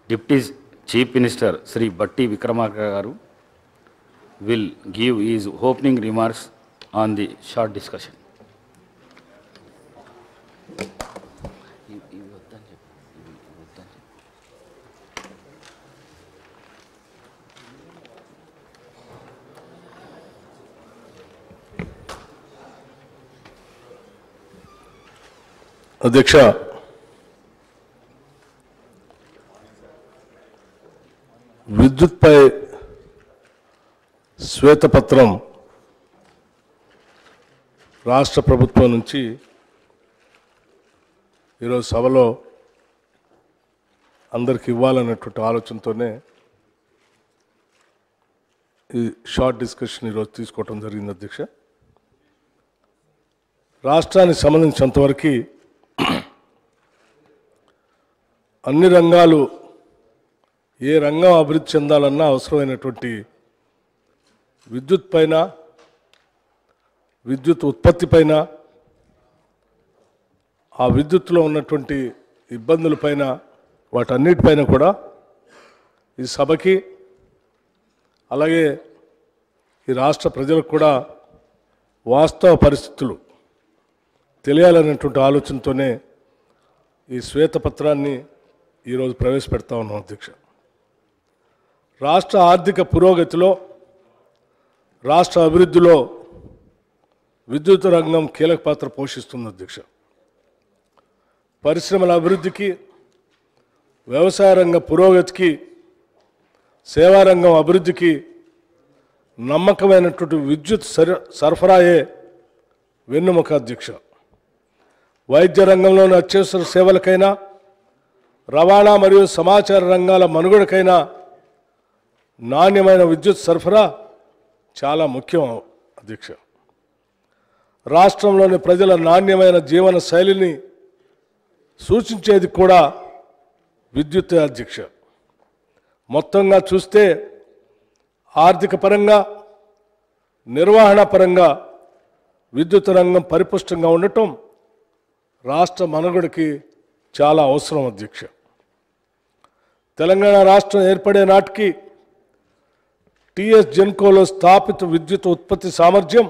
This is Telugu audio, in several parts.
Deputy Chief Minister Sri Batti Vikramarka Garu will give his opening remarks on the short discussion. అధ్యక్ష, విద్యుత్పై శ్వేతపత్రం రాష్ట్ర ప్రభుత్వం నుంచి ఈరోజు సభలో అందరికి ఇవ్వాలన్నటువంటి ఆలోచనతోనే ఈ షార్ట్ డిస్కషన్ ఈరోజు తీసుకోవటం జరిగింది. అధ్యక్ష, రాష్ట్రానికి సంబంధించినంతవరకు అన్ని రంగాలు ఏ రంగం అభివృద్ధి చెందాలన్నా అవసరమైనటువంటి విద్యుత్ పైన, విద్యుత్ ఉత్పత్తి పైన, ఆ విద్యుత్తులో ఉన్నటువంటి ఇబ్బందులపైన, వాటన్నిటిపైన కూడా ఈ సభకి అలాగే ఈ రాష్ట్ర ప్రజలకు కూడా వాస్తవ పరిస్థితులు తెలియాలనేటువంటి ఆలోచనతోనే ఈ శ్వేతపత్రాన్ని ఈరోజు ప్రవేశపెడతా ఉన్నాం. అధ్యక్ష, రాష్ట్ర ఆర్థిక పురోగతిలో, రాష్ట్ర అభివృద్ధిలో విద్యుత్ రంగం కీలక పాత్ర పోషిస్తుంది. అధ్యక్ష, పరిశ్రమల అభివృద్ధికి, వ్యవసాయ రంగ పురోగతికి, సేవారంగం అభివృద్ధికి నమ్మకమైనటువంటి విద్యుత్ సరఫరాయే వెన్నెముక. అధ్యక్ష, వైద్య రంగంలోని అత్యవసర సేవలకైనా, రవాణా మరియు సమాచార రంగాల మనుగడకైనా నాణ్యమైన విద్యుత్ సరఫరా చాలా ముఖ్యం. అధ్యక్ష, రాష్ట్రంలోని ప్రజల నాణ్యమైన జీవన శైలిని సూచించేది కూడా విద్యుత్. అధ్యక్ష, మొత్తంగా చూస్తే ఆర్థిక పరంగా, నిర్వహణ పరంగా విద్యుత్ రంగం పరిపుష్టంగా ఉండటం రాష్ట్ర మనుగడకి చాలా అవసరం. అధ్యక్ష, తెలంగాణ రాష్ట్రం ఏర్పడే నాటికి టీఎస్ జెన్కోలో స్థాపిత విద్యుత్ ఉత్పత్తి సామర్థ్యం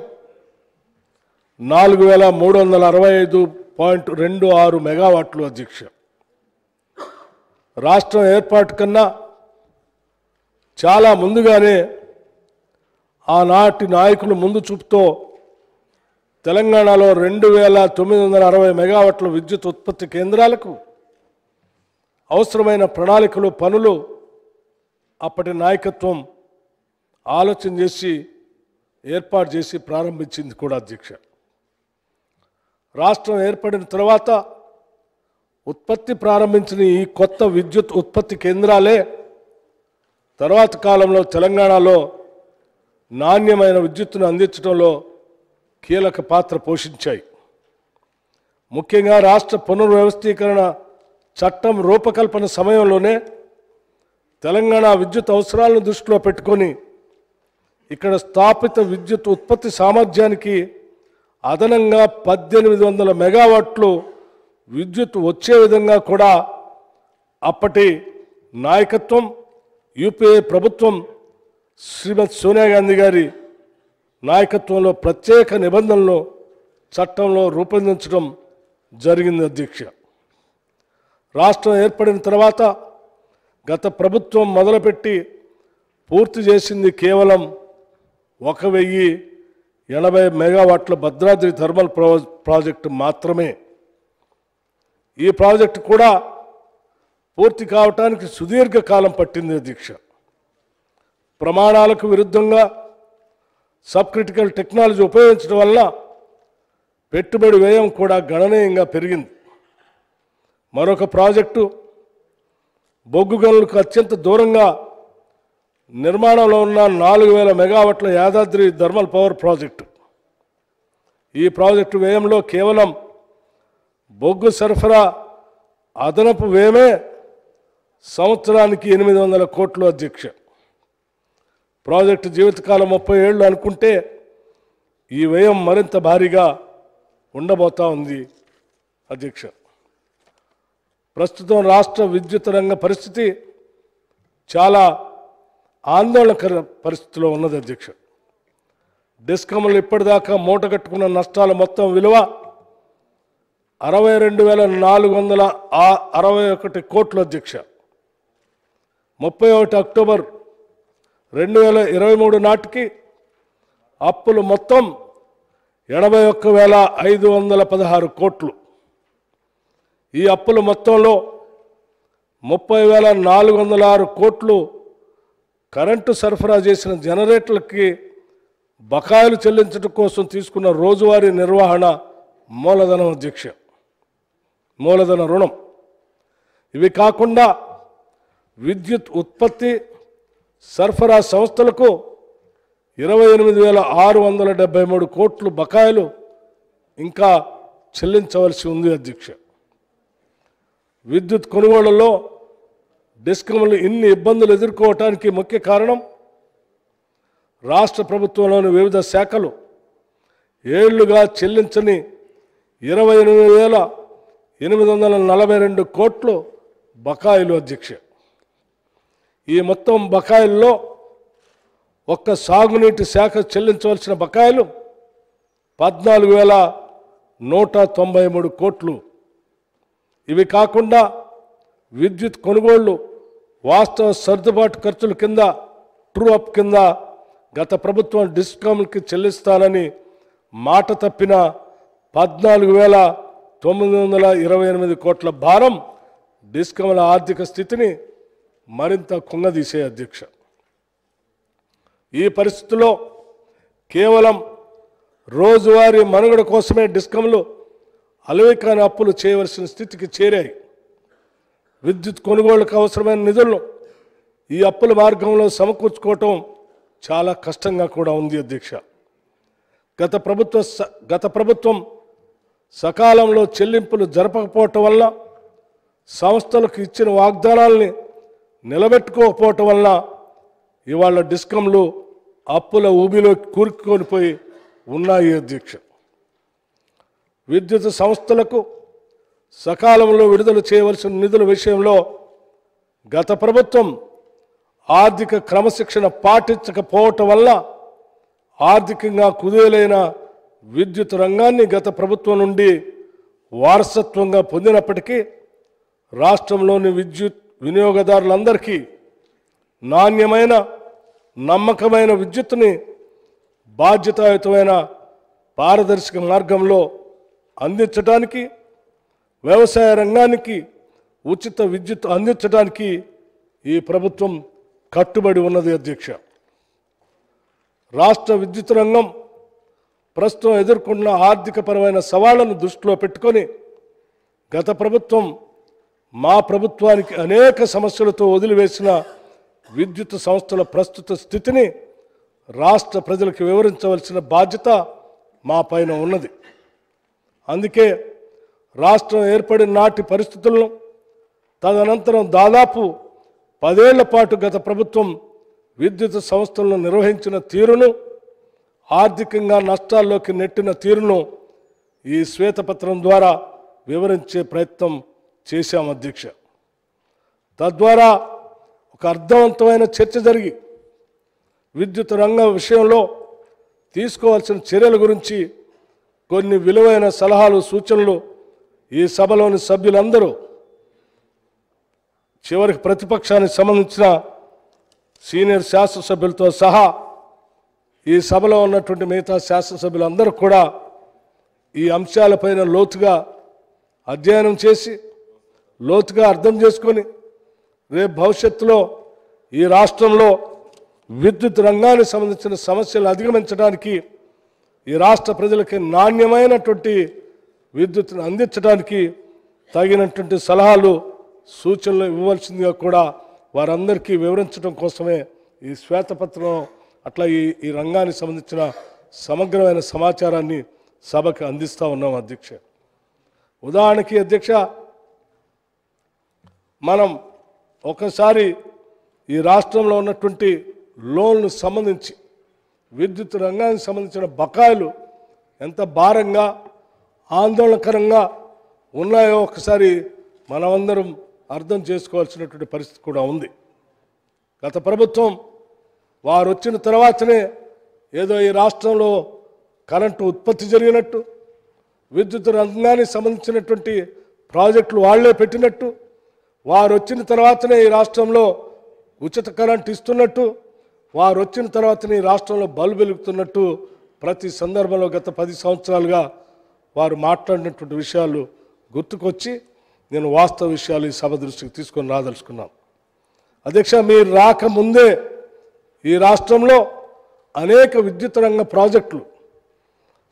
4365.26 మెగావాట్లు. అధ్యక్ష, రాష్ట్రం ఏర్పాటు కన్నా చాలా ముందుగానే ఆనాటి నాయకులు ముందు చూపుతో తెలంగాణలో 2960 మెగావాట్ల విద్యుత్ ఉత్పత్తి కేంద్రాలకు అవసరమైన ప్రణాళికలు, పనులు అప్పటి నాయకత్వం ఆలోచన చేసి ఏర్పాటు చేసి ప్రారంభించింది కూడా. అధ్యక్ష, రాష్ట్రం ఏర్పడిన తర్వాత ఉత్పత్తి ప్రారంభించిన ఈ కొత్త విద్యుత్ ఉత్పత్తి కేంద్రాలే తర్వాత కాలంలో తెలంగాణలో నాణ్యమైన విద్యుత్తును అందించడంలో కీలక పాత్ర పోషించాయి. ముఖ్యంగా రాష్ట్ర పునర్వ్యవస్థీకరణ చట్టం రూపకల్పన సమయంలోనే తెలంగాణ విద్యుత్ అవసరాలను దృష్టిలో పెట్టుకొని ఇక్కడ స్థాపిత విద్యుత్ ఉత్పత్తి సామర్థ్యానికి అదనంగా 1800 మెగావాట్లు విద్యుత్ వచ్చే విధంగా కూడా అప్పటి నాయకత్వం, యూపీఏ ప్రభుత్వం శ్రీమతి సోనియా గాంధీ గారి నాయకత్వంలో ప్రత్యేక నిబంధనలు చట్టంలో రూపొందించడం జరిగింది. అధ్యక్ష, రాష్ట్రం ఏర్పడిన తర్వాత గత ప్రభుత్వం మొదలుపెట్టి పూర్తి చేసింది కేవలం 1080 మెగావాట్ల భద్రాద్రి థర్మల్ ప్రాజెక్టు మాత్రమే. ఈ ప్రాజెక్టు కూడా పూర్తి కావటానికి సుదీర్ఘకాలం పట్టింది. అధ్యక్ష, ప్రమాణాలకు విరుద్ధంగా సబ్ క్రిటికల్ టెక్నాలజీ ఉపయోగించడం వల్ల పెట్టుబడి వ్యయం కూడా గణనీయంగా పెరిగింది. మరొక ప్రాజెక్టు బొగ్గు గనులకు అత్యంత దూరంగా నిర్మాణంలో ఉన్న 4000 మెగావాట్ల యాదాద్రి థర్మల్ పవర్ ప్రాజెక్టు. ఈ ప్రాజెక్టు వ్యయంలో కేవలం బొగ్గు సరఫరా అదనపు వ్యయమే సంవత్సరానికి 800 కోట్లు. అధ్యక్ష, ప్రాజెక్టు జీవితకాలం 30 ఏళ్ళు అనుకుంటే ఈ వ్యయం మరింత భారీగా ఉండబోతా ఉంది. అధ్యక్ష, ప్రస్తుతం రాష్ట్ర విద్యుత్ రంగ పరిస్థితి చాలా ఆందోళనకర పరిస్థితిలో ఉన్నది అధ్యక్ష. డిస్కమ్లు ఇప్పటిదాకా మూటగట్టుకున్న నష్టాల మొత్తం విలువ 62,461 కోట్లు అధ్యక్ష. 31 అక్టోబర్ 2023 నాటికి అప్పులు మొత్తం 81,516 కోట్లు. ఈ అప్పుల మొత్తంలో 30,406 కోట్లు కరెంటు సరఫరా చేసిన జనరేటర్లకి బకాయిలు చెల్లించడం కోసం తీసుకున్న రోజువారీ నిర్వహణ మూలధనం అధ్యక్ష, మూలధన రుణం. ఇవి కాకుండా విద్యుత్ ఉత్పత్తి సరఫరా సంస్థలకు 28,673 కోట్లు బకాయిలు ఇంకా చెల్లించవలసి ఉంది అధ్యక్ష. విద్యుత్ కొనుగోళ్లలో డిస్కమ్లు ఇన్ని ఇబ్బందులు ఎదుర్కోవటానికి ముఖ్య కారణం రాష్ట్ర ప్రభుత్వంలోని వివిధ శాఖలు ఏళ్లుగా చెల్లించని 28,842 కోట్లు బకాయిలు అధ్యక్ష. ఈ మొత్తం బకాయిల్లో ఒక్క సాగునీటి శాఖ చెల్లించవలసిన బకాయిలు 14,193 కోట్లు. ఇవి కాకుండా విద్యుత్ కొనుగోళ్లు వాస్తవ సర్దుబాటు ఖర్చుల కింద ట్రూ అప్ కింద గత ప్రభుత్వం డిస్కామ్లకి చెల్లిస్తానని మాట తప్పిన 14,928 కోట్ల భారం డిస్కామ్ల ఆర్థిక స్థితిని మరింత కుంగదీసే అధ్యక్ష. ఈ పరిస్థితుల్లో కేవలం రోజువారీ మనుగడ కోసమే డిస్కమ్లు అలవికాని అప్పులు చేయవలసిన స్థితికి చేరాయి. విద్యుత్ కొనుగోళ్లకు అవసరమైన నిధులను ఈ అప్పుల మార్గంలో సమకూర్చుకోవటం చాలా కష్టంగా కూడా ఉంది అధ్యక్ష. గత ప్రభుత్వం సకాలంలో చెల్లింపులు జరపకపోవటం వల్ల, సంస్థలకు ఇచ్చిన వాగ్దానాల్ని నిలబెట్టుకోకపోవటం వల్ల ఇవాళ డిస్కమ్లు అప్పుల ఊబిలో కూరుకునిపోయి ఉన్నాయి అధ్యక్ష. విద్యుత్ సంస్థలకు సకాలంలో విడుదల చేయవలసిన నిధుల విషయంలో గత ప్రభుత్వం ఆర్థిక క్రమశిక్షణ పాటించకపోవటం వల్ల ఆర్థికంగా కుదేలైన విద్యుత్ రంగాన్ని గత ప్రభుత్వం నుండి వారసత్వంగా పొందినప్పటికీ రాష్ట్రంలోని విద్యుత్ వినియోగదారులందరికీ నాణ్యమైన నమ్మకమైన విద్యుత్తుని బాధ్యతాయుతమైన పారదర్శక మార్గంలో అందించడానికి, వ్యవసాయ రంగానికి ఉచిత విద్యుత్ అందించడానికి ఈ ప్రభుత్వం కట్టుబడి ఉన్నది అధ్యక్ష. రాష్ట్ర విద్యుత్ రంగం ప్రస్తుతం ఎదుర్కొన్న ఆర్థికపరమైన సవాళ్లను దృష్టిలో పెట్టుకొని గత ప్రభుత్వం మా ప్రభుత్వానికి అనేక సమస్యలతో వదిలివేసిన విద్యుత్ సంస్థల ప్రస్తుత స్థితిని రాష్ట్ర ప్రజలకు వివరించవలసిన బాధ్యత మా పైన ఉన్నది. అందుకే రాష్ట్రం ఏర్పడిన నాటి పరిస్థితులను, తదనంతరం దాదాపు 10 ఏళ్ల పాటు గత ప్రభుత్వం విద్యుత్ సంస్థలను నిర్వహించిన తీరును, ఆర్థికంగా నష్టాల్లోకి నెట్టిన తీరును ఈ శ్వేతపత్రం ద్వారా వివరించే ప్రయత్నం చేశాం అధ్యక్ష. తద్వారా ఒక అర్థవంతమైన చర్చ జరిగి విద్యుత్ రంగ విషయంలో తీసుకోవాల్సిన చర్యల గురించి కొన్ని విలువైన సలహాలు, సూచనలు ఈ సభలోని సభ్యులందరూ, చివరికి ప్రతిపక్షానికి సంబంధించిన సీనియర్ శాసనసభ్యులతో సహా ఈ సభలో ఉన్నటువంటి మిగతా శాసనసభ్యులందరూ కూడా ఈ అంశాలపైన లోతుగా అధ్యయనం చేసి, లోతుగా అర్థం చేసుకొని రేపు భవిష్యత్తులో ఈ రాష్ట్రంలో విద్యుత్ రంగానికి సంబంధించిన సమస్యలు అధిగమించడానికి, ఈ రాష్ట్ర ప్రజలకి నాణ్యమైనటువంటి విద్యుత్తును అందించడానికి తగినటువంటి సలహాలు, సూచనలు ఇవ్వవలసిందిగా కూడా వారందరికీ వివరించడం కోసమే ఈ శ్వేతపత్రం, అట్లా ఈ రంగానికి సంబంధించిన సమగ్రమైన సమాచారాన్ని సభకు అందిస్తూ ఉన్నాం అధ్యక్ష. ఉదాహరణకి అధ్యక్ష, మనం ఒకసారి ఈ రాష్ట్రంలో ఉన్నటువంటి లోన్లు సంబంధించి విద్యుత్ రంగానికి సంబంధించిన బకాయిలు ఎంత భారంగా, ఆందోళనకరంగా ఉన్నాయో ఒకసారి మనమందరం అర్థం చేసుకోవాల్సినటువంటి పరిస్థితి కూడా ఉంది. గత ప్రభుత్వం వారు వచ్చిన తర్వాతనే ఏదో ఈ రాష్ట్రంలో కరెంటు ఉత్పత్తి జరిగినట్టు, విద్యుత్ రంగానికి సంబంధించినటువంటి ప్రాజెక్టులు వాళ్లే పెట్టినట్టు, వారు వచ్చిన తర్వాతనే ఈ రాష్ట్రంలో ఉచిత కరెంటు ఇస్తున్నట్టు, వారు వచ్చిన తర్వాతనే ఈ రాష్ట్రంలో బల్బు వెలుగుతున్నట్టు ప్రతి సందర్భంలో గత 10 సంవత్సరాలుగా వారు మాట్లాడినటువంటి విషయాలు గుర్తుకొచ్చి నేను వాస్తవ విషయాలు ఈ సభ దృష్టికి తీసుకొని రాదలుచుకున్నాను. అధ్యక్ష, మీరు రాకముందే ఈ రాష్ట్రంలో అనేక విద్యుత్ రంగ ప్రాజెక్టులు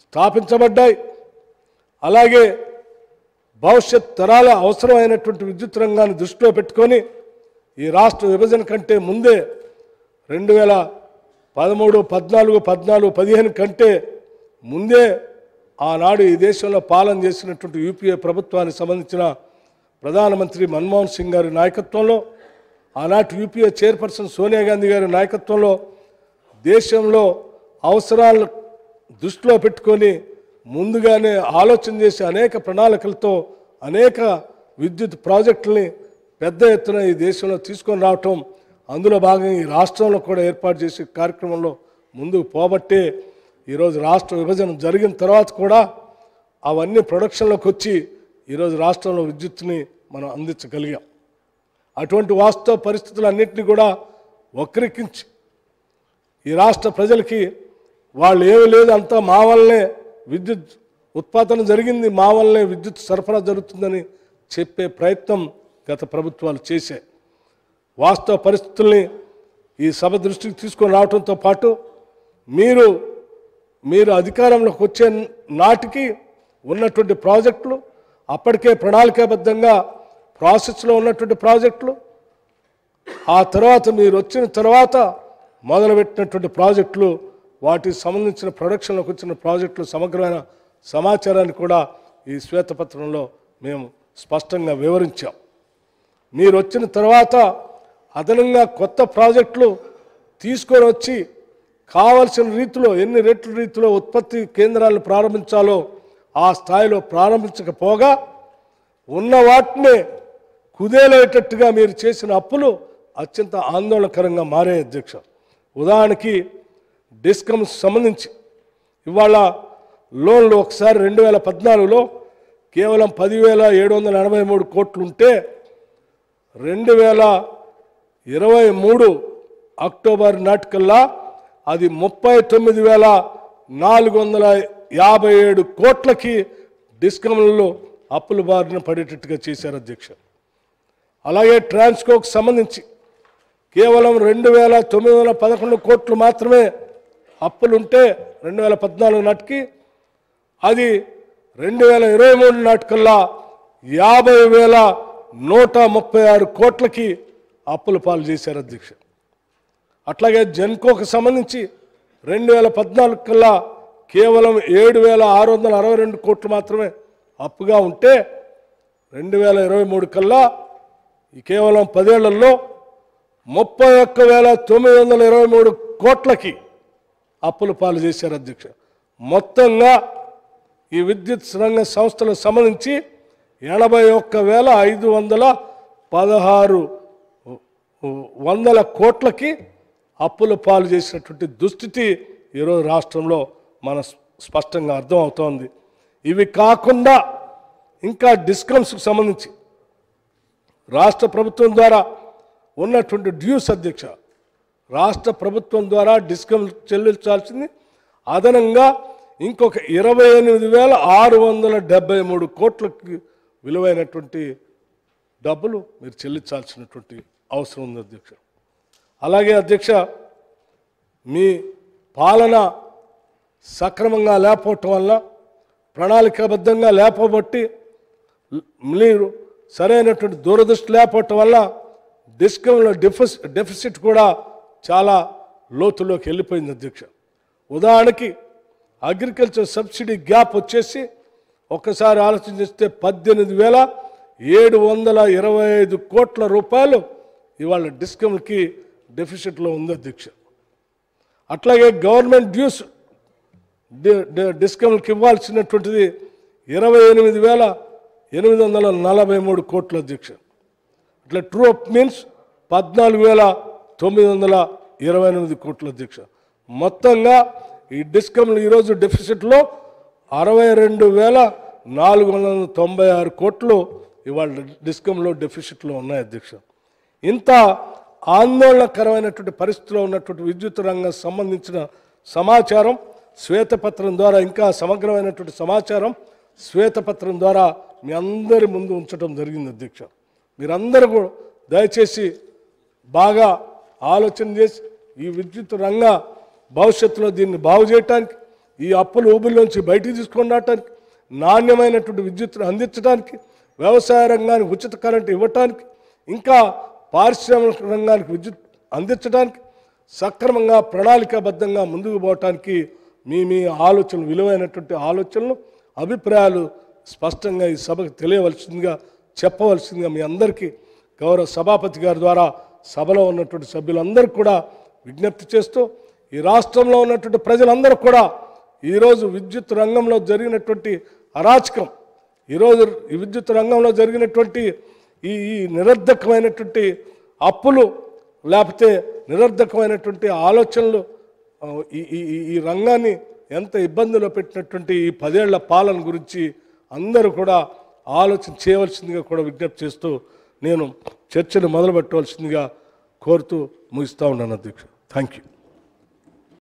స్థాపించబడ్డాయి. అలాగే భవిష్యత్ తరాల అవసరమైనటువంటి విద్యుత్ రంగాన్ని దృష్టిలో పెట్టుకొని ఈ రాష్ట్ర విభజన కంటే ముందే 2013, 14, 15 కంటే ముందే ఆనాడు ఈ దేశంలో పాలన చేసినటువంటి యూపీఏ ప్రభుత్వానికి సంబంధించిన ప్రధానమంత్రి మన్మోహన్ సింగ్ గారి నాయకత్వంలో, ఆనాటి యూపీఏ చైర్పర్సన్ సోనియా గాంధీ గారి నాయకత్వంలో దేశంలో అవసరాలను దృష్టిలో పెట్టుకొని ముందుగానే ఆలోచన చేసి అనేక ప్రణాళికలతో అనేక విద్యుత్ ప్రాజెక్టుల్ని పెద్ద ఎత్తున ఈ దేశంలో తీసుకొని రావటం, అందులో భాగంగా ఈ రాష్ట్రంలో కూడా ఏర్పాటు చేసే కార్యక్రమంలో ముందుకు పోబట్టే ఈరోజు రాష్ట్ర విభజన జరిగిన తర్వాత కూడా అవన్నీ ప్రొడక్షన్లోకి వచ్చి ఈరోజు రాష్ట్రంలో విద్యుత్తుని మనం అందించగలిగాం. అటువంటి వాస్తవ పరిస్థితులన్నింటినీ కూడా వక్రీకరించి ఈ రాష్ట్ర ప్రజలకి వాళ్ళు ఏమీ లేదు, అంతా మా వల్లనే విద్యుత్ ఉత్పాదన జరిగింది, మా వల్లనే విద్యుత్ సరఫరా జరుగుతుందని చెప్పే ప్రయత్నం గత ప్రభుత్వాలు చేశాయి. వాస్తవ పరిస్థితుల్ని ఈ సభ దృష్టికి తీసుకొని రావడంతో పాటు మీరు అధికారంలోకి వచ్చే నాటికి ఉన్నటువంటి ప్రాజెక్టులు, అప్పటికే ప్రణాళికాబద్ధంగా ప్రాసెస్లో ఉన్నటువంటి ప్రాజెక్టులు, ఆ తర్వాత మీరు వచ్చిన తర్వాత మొదలుపెట్టినటువంటి ప్రాజెక్టులు, వాటికి సంబంధించిన ప్రొడక్షన్లోకి వచ్చిన ప్రాజెక్టులు సమగ్రమైన సమాచారాన్ని కూడా ఈ శ్వేతపత్రంలో మేము స్పష్టంగా వివరించాం. మీరు వచ్చిన తర్వాత అదనంగా కొత్త ప్రాజెక్టులు తీసుకొని వచ్చి కావలసిన రీతిలో ఎన్ని రెట్ల రీతిలో ఉత్పత్తి కేంద్రాలను ప్రారంభించాలో ఆ స్థాయిలో ప్రారంభించకపోగా ఉన్న వాటినే కుదేలేటట్టుగా మీరు చేసిన అప్పులు అత్యంత ఆందోళనకరంగా మారాయి అధ్యక్ష. ఉదాహరణకి డిస్కమ్స్ సంబంధించి ఇవాళ లోన్లు ఒకసారి 2014లో కేవలం 10,783 కోట్లు ఉంటే 2023 అక్టోబర్ నాటికల్లా అది 39,457 కోట్లకి డిస్కమ్లలో అప్పుల బారిన పడేటట్టుగా చేశారు అధ్యక్ష. అలాగే ట్రాన్స్కోకు సంబంధించి కేవలం 2,911 కోట్లు మాత్రమే అప్పులుంటే 2014 నాటికి అది 2023 నాటికల్లా 50,136 కోట్లకి అప్పుల పాలు చేశారు అధ్యక్ష. అట్లాగే జెన్కోకు సంబంధించి 2014 కల్లా కేవలం 7,662 కోట్లు మాత్రమే అప్పుగా ఉంటే 2023 కల్లా కేవలం 10 ఏళ్లలో 31,923 కోట్లకి అప్పుల పాలు చేశారు అధ్యక్ష. మొత్తంగా ఈ విద్యుత్ రంగ సంస్థలకు సంబంధించి 81,516 కోట్లకి అప్పుల పాలు చేసినటువంటి దుస్థితి ఈరోజు రాష్ట్రంలో మన స్పష్టంగా అర్థమవుతోంది. ఇవి కాకుండా ఇంకా డిస్కమ్స్కి సంబంధించి రాష్ట్ర ప్రభుత్వం ద్వారా ఉన్నటువంటి డ్యూస్ అధ్యక్ష, రాష్ట్ర ప్రభుత్వం ద్వారా డిస్కమ్ చెల్లించాల్సింది అదనంగా ఇంకొక 28,673 కోట్లకి విలువైనటువంటి డబ్బులు మీరు చెల్లించాల్సినటువంటి అవసరం ఉంది అధ్యక్ష. అలాగే అధ్యక్ష, మీ పాలన సక్రమంగా లేకపోవటం వల్ల, ప్రణాళికాబద్ధంగా లేకపోబట్టి, మీరు సరైనటువంటి దూరదృష్టి లేకపోవటం వల్ల డిస్కమ్లో డెఫిసిట్ కూడా చాలా లోతులోకి వెళ్ళిపోయింది అధ్యక్ష. ఉదాహరణకి అగ్రికల్చర్ సబ్సిడీ గ్యాప్ వచ్చేసి ఒక్కసారి ఆలోచన చేస్తే 18,725 కోట్ల రూపాయలు ఇవాళ డిస్కమ్కి డెఫిసిట్లో ఉంది అధ్యక్ష. అట్లాగే గవర్నమెంట్ డ్యూస్ డిస్కమ్కి ఇవ్వాల్సినటువంటిది 28,843 కోట్ల అధ్యక్ష. అట్లా ట్రూ అప్ మీన్స్ 14,000 928 కోట్ల అధ్యక్ష. మొత్తంగా ఈ డిస్కంలు ఈరోజు డెఫిసిట్లో 62,496 కోట్లు ఇవాళ డిస్కంలో డెఫిసిట్లో ఉన్నాయి అధ్యక్ష. ఇంత ఆందోళనకరమైనటువంటి పరిస్థితిలో ఉన్నటువంటి విద్యుత్ రంగం సంబంధించిన సమాచారం శ్వేతపత్రం ద్వారా, ఇంకా సమగ్రమైనటువంటి సమాచారం శ్వేతపత్రం ద్వారా మీ అందరి ముందు ఉంచడం జరిగింది అధ్యక్ష. మీరందరూ కూడా దయచేసి బాగా ఆలోచన చేసి ఈ విద్యుత్ రంగ భవిష్యత్తులో దీన్ని బాగు చేయడానికి, ఈ అప్పుల ఊబిలోంచి బయటికి తీసుకొని రావడానికి, నాణ్యమైనటువంటి విద్యుత్తును అందించడానికి, వ్యవసాయ రంగానికి ఉచిత కరెంటు ఇవ్వటానికి, ఇంకా పారిశ్రామిక రంగానికి విద్యుత్ అందించడానికి, సక్రమంగా ప్రణాళికాబద్ధంగా ముందుకు పోవటానికి మీ ఆలోచనలు, విలువైనటువంటి ఆలోచనలు, అభిప్రాయాలు స్పష్టంగా ఈ సభకు తెలియవలసిందిగా, చెప్పవలసిందిగా మీ అందరికీ గౌరవ సభాపతి గారి ద్వారా సభలో ఉన్నటువంటి సభ్యులందరికీ కూడా విజ్ఞప్తి చేస్తూ, ఈ రాష్ట్రంలో ఉన్నటువంటి ప్రజలందరూ కూడా ఈరోజు విద్యుత్ రంగంలో జరిగినటువంటి అరాచకం, ఈరోజు ఈ విద్యుత్ రంగంలో జరిగినటువంటి ఈ నిరర్ధకమైనటువంటి అప్పులు, లేకపోతే నిరర్ధకమైనటువంటి ఆలోచనలు ఈ రంగాన్ని ఎంత ఇబ్బందులో పెట్టినటువంటి ఈ 10 ఏళ్ల పాలన గురించి అందరూ కూడా ఆలోచన చేయవలసిందిగా కూడా విజ్ఞప్తి చేస్తూ నేను చర్చను మొదలుపెట్టవలసిందిగా కోరుతూ ముగిస్తూ ఉన్నాను అధ్యక్ష. Thank you.